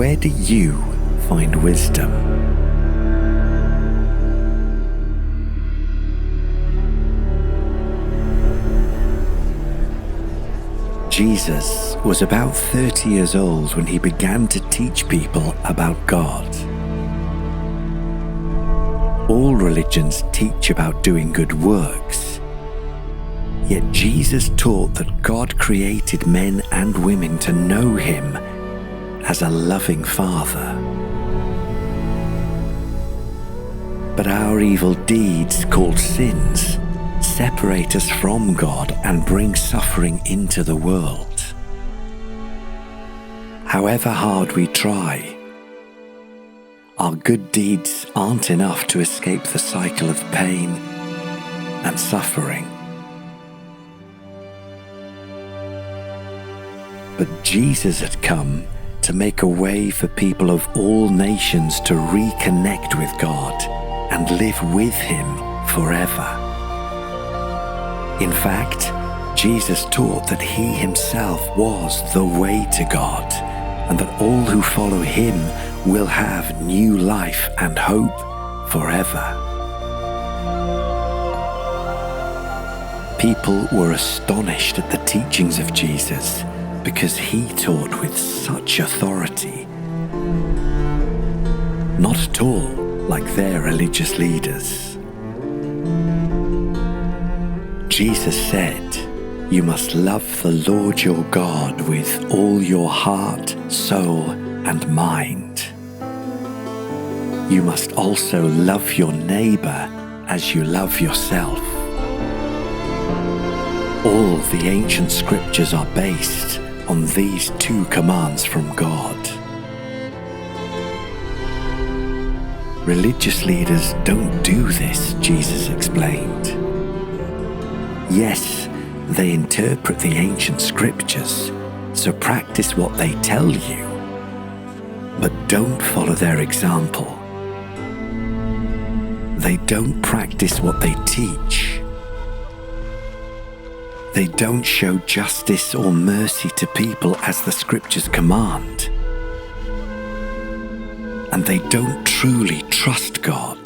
where do you find wisdom? Jesus was about 30 years old when he began to teach people about God. All religions teach about doing good works, yet Jesus taught that God created men and women to know him as a loving Father. But our evil deeds, called sins, separate us from God and bring suffering into the world. However hard we try, our good deeds aren't enough to escape the cycle of pain and suffering. But Jesus had come to make a way for people of all nations to reconnect with God and live with him forever. In fact, Jesus taught that he himself was the way to God, and that all who follow him will have new life and hope forever. People were astonished at the teachings of Jesus because he taught with such authority. Not at all like their religious leaders. Jesus said, "You must love the Lord your God with all your heart, soul, and mind. You must also love your neighbor as you love yourself." All the ancient scriptures are based on these two commands from God. Religious leaders don't do this, Jesus explained. Yes, they interpret the ancient scriptures, so practice what they tell you, but don't follow their example. They don't practice what they teach. They don't show justice or mercy to people as the scriptures command. And they don't truly trust God.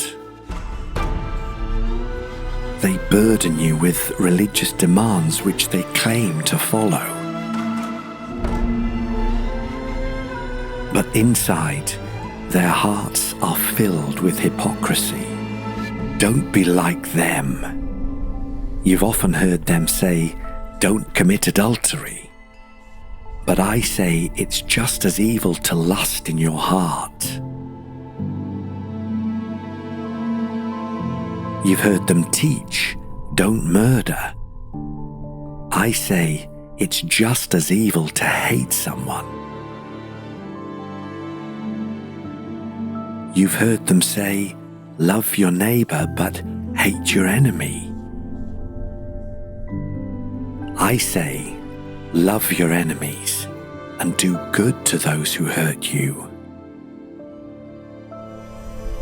They burden you with religious demands which they claim to follow. But inside, their hearts are filled with hypocrisy. Don't be like them. You've often heard them say, "Don't commit adultery." But I say it's just as evil to lust in your heart. You've heard them teach, "Don't murder." I say it's just as evil to hate someone. You've heard them say, "Love your neighbor but hate your enemy." I say, love your enemies and do good to those who hurt you.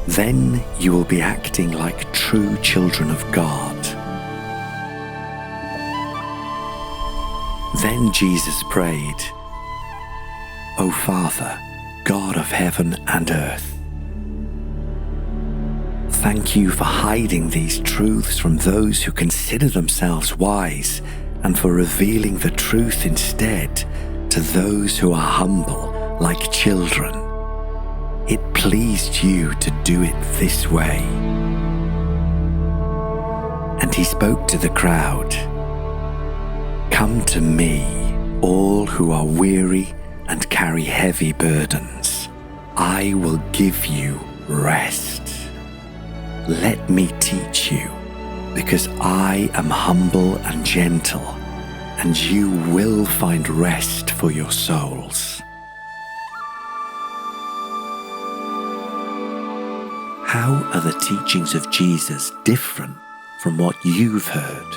Then you will be acting like true children of God. Then Jesus prayed, "O Father, God of heaven and earth, thank you for hiding these truths from those who consider themselves wise and for revealing the truth instead to those who are humble like children. It pleased you to do it this way." And he spoke to the crowd, "Come to me, all who are weary and carry heavy burdens. I will give you rest. Let me teach you, because I am humble and gentle, and you will find rest for your souls." How are the teachings of Jesus different from what you've heard?